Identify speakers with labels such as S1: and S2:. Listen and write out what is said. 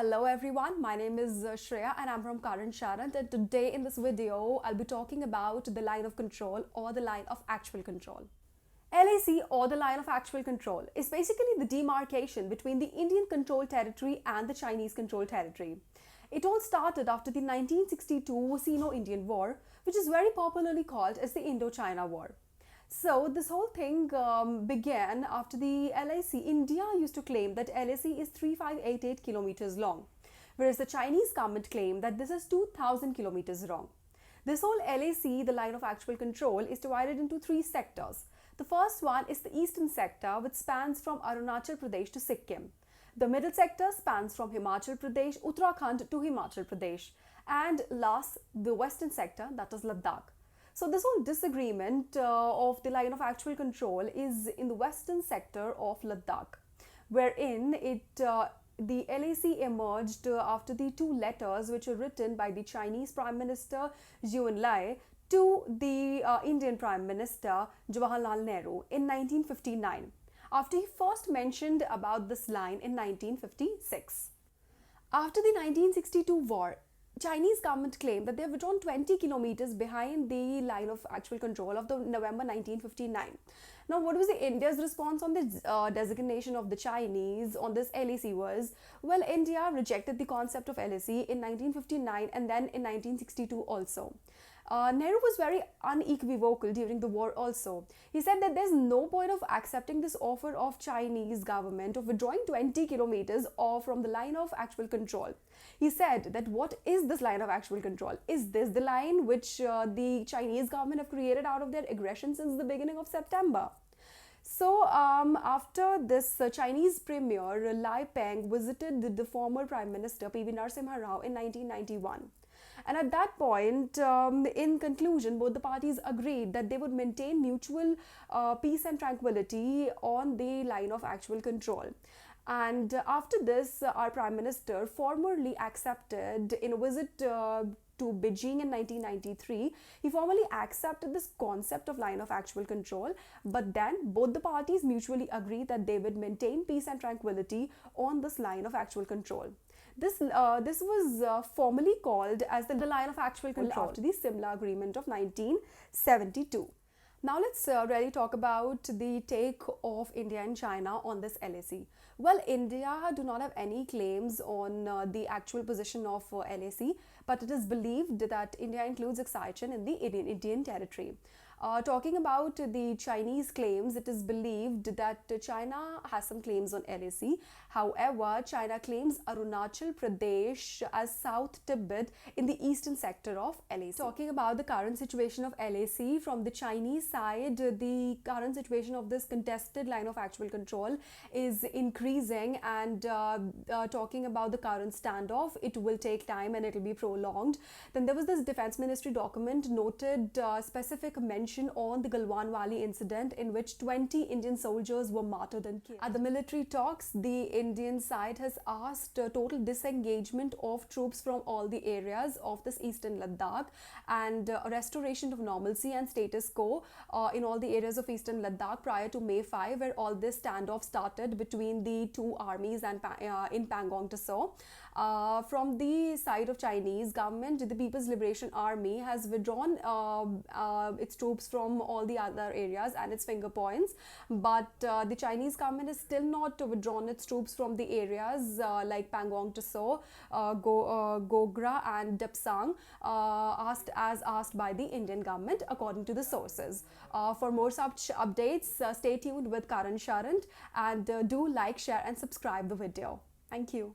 S1: Hello everyone, my name is Shreya and I'm from currentshurrent, and today in this video I'll be talking about the line of control or the line of actual control. LAC or the line of actual control is basically the demarcation between the Indian controlled territory and the Chinese controlled territory. It all started after the 1962 Sino-Indian War, which is very popularly called as the Indo-China War. So this whole thing began after the LAC. India used to claim that LAC is 3588 kilometers long, whereas the Chinese government claimed that this is 2000 kilometers long. This whole LAC, the line of actual control, is divided into three sectors. The first one is the eastern sector, which spans from Arunachal Pradesh to Sikkim. The middle sector spans from Himachal Pradesh, Uttarakhand to Himachal Pradesh. And last, the western sector, that is Ladakh. So this whole disagreement of the line of actual control is in the western sector of Ladakh, wherein the LAC emerged after the two letters which were written by the Chinese Prime Minister Zhou Enlai to the Indian Prime Minister Jawaharlal Nehru in 1959, after he first mentioned about this line in 1956. After the 1962 war, Chinese government claimed that they have withdrawn 20 kilometers behind the line of actual control of the November 1959. Now, what was the India's response on the designation of the Chinese on this LAC was, well, India rejected the concept of LAC in 1959 and then in 1962 also. Nehru was very unequivocal during the war also. He said that there's no point of accepting this offer of Chinese government of withdrawing 20 kilometers off from the line of actual control. He said that what is this line of actual control? Is this the line which the Chinese government have created out of their aggression since the beginning of September? So after this, Chinese Premier Lai Peng visited the former Prime Minister P.V. Narasimha Rao in 1991. And at that point, in conclusion, both the parties agreed that they would maintain mutual peace and tranquility on the line of actual control. And after this, our Prime Minister formally accepted in a visit to Beijing in 1993, he formally accepted this concept of line of actual control, but then both the parties mutually agreed that they would maintain peace and tranquility on this line of actual control. This was formally called as the line of actual control after the Simla Agreement of 1972. Now let's really talk about the take of India and China on this LAC. Well, India do not have any claims on the actual position of LAC, but it is believed that India includes Excision in the Indian territory. Talking about the Chinese claims, it is believed that China has some claims on LAC. However, China claims Arunachal Pradesh as South Tibet in the eastern sector of LAC. Talking about the current situation of LAC, from the Chinese side, the current situation of this contested line of actual control is increasing, and talking about the current standoff, it will take time and it will be prolonged. Then there was this Defense Ministry document noted specific mention on the Galwan Valley incident in which 20 Indian soldiers were martyred and killed. At the military talks, the Indian side has asked total disengagement of troops from all the areas of this eastern Ladakh and restoration of normalcy and status quo in all the areas of eastern Ladakh prior to May 5, where all this standoff started between the two armies and in Pangong Tso. From the side of Chinese government, the People's Liberation Army has withdrawn its troops from all the other areas and its finger points, but the Chinese government has still not withdrawn its troops from the areas like Pangong Tso, Gogra and Depsang, asked by the Indian government, according to the sources. For more such updates, stay tuned with currentshurrent, and do like, share and subscribe the video. Thank you.